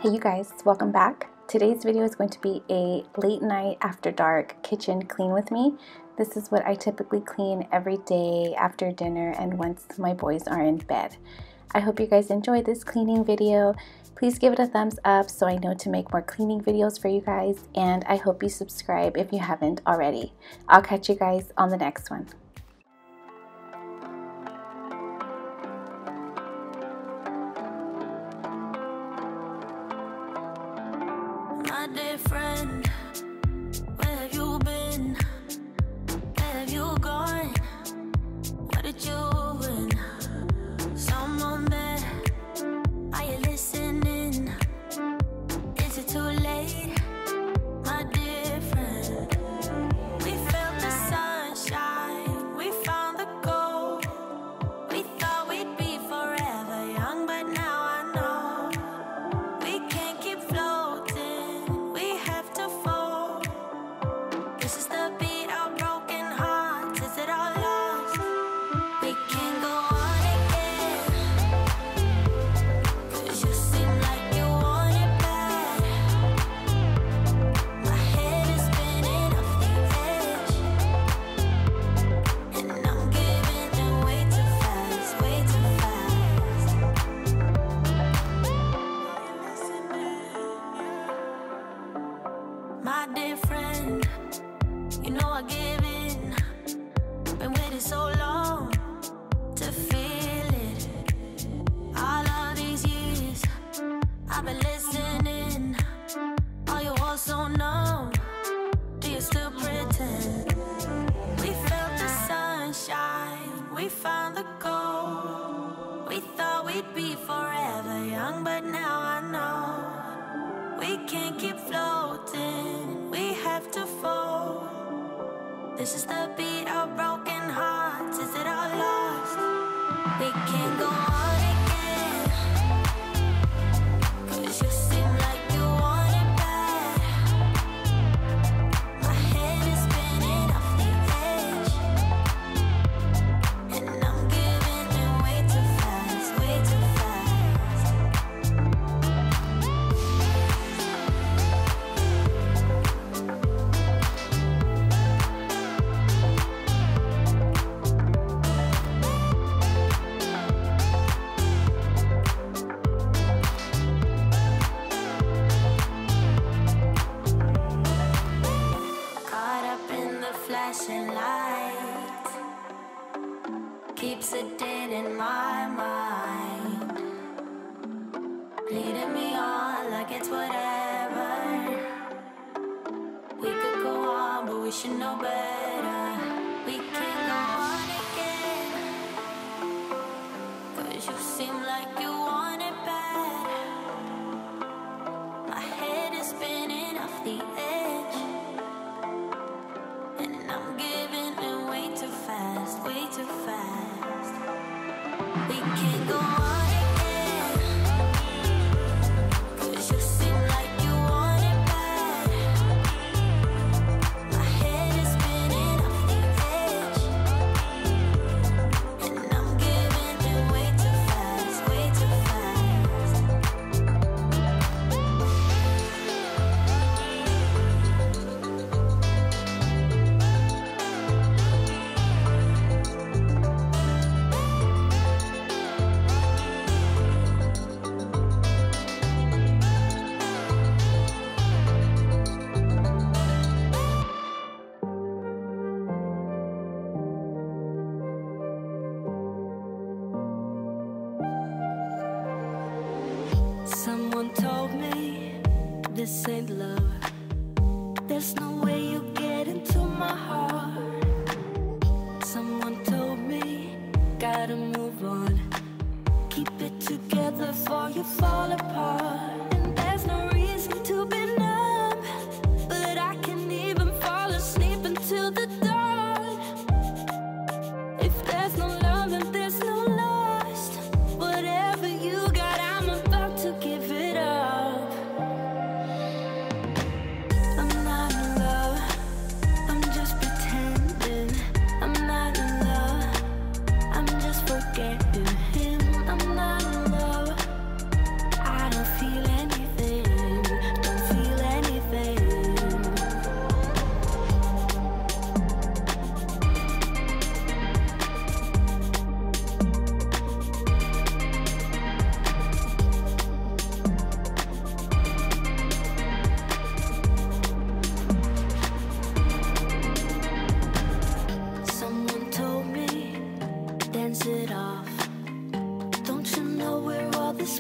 Hey you guys, welcome back. Today's video is going to be a late night after dark kitchen clean with me. This is what I typically clean every day after dinner and once my boys are in bed. I hope you guys enjoyed this cleaning video. Please give it a thumbs up so I know to make more cleaning videos for you guys, and I hope you subscribe if you haven't already. I'll catch you guys on the next one. My dear friend, where have you been? Where have you gone? What did you win? Someone there, are you listening? Is it too late? My dear friend, we felt the sunshine, we found the gold. We thought we'd be forever young, but now I know we can't keep floating, we have to fall. This is the beat of broken hearts. Is it all lost? We can't go on again, 'cause you seem like you want it bad. My head is spinning off the edge, and I'm giving in way too fast, way too fast. My dear friend, you know I give in. Been waiting so long to feel it. All of these years I've been listening. Are you all so numb? Do you still pretend? We felt the sunshine, we found the gold. We thought we'd be forever young, but now I know we can't keep floating, we have to fall. This is the beat of broken hearts. Is it all lost? We can't go on again, 'cause you seem like you want it bad. My head is spinning off the edge, and I'm giving in way too fast, way too fast. Caught up in the flashing light, keeps it dead in my mind, leading me on like it's whatever. We could go on, but we should know better. We can't go on again, 'cause you seem like you want it bad. My head is spinning off the edge, and I'm giving in way too fast, way too fast. We can't go on again, 'cause you seem like you want it bad. My head is spinning off the edge, and I'm giving in way too fast, way too fast. Someone told me this ain't love. There's no way you get into my heart. Someone told me gotta move on, keep it together before you fall apart. And there's no reason to be numb, but I can't even fall asleep until the dawn. If there's no love, then there's no lust. Whatever you got, I'm about to give it up. I'm not in love, I'm just pretending. I'm not in love, I'm just forgetting him. I'm not in love, I don't feel it.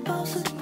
both look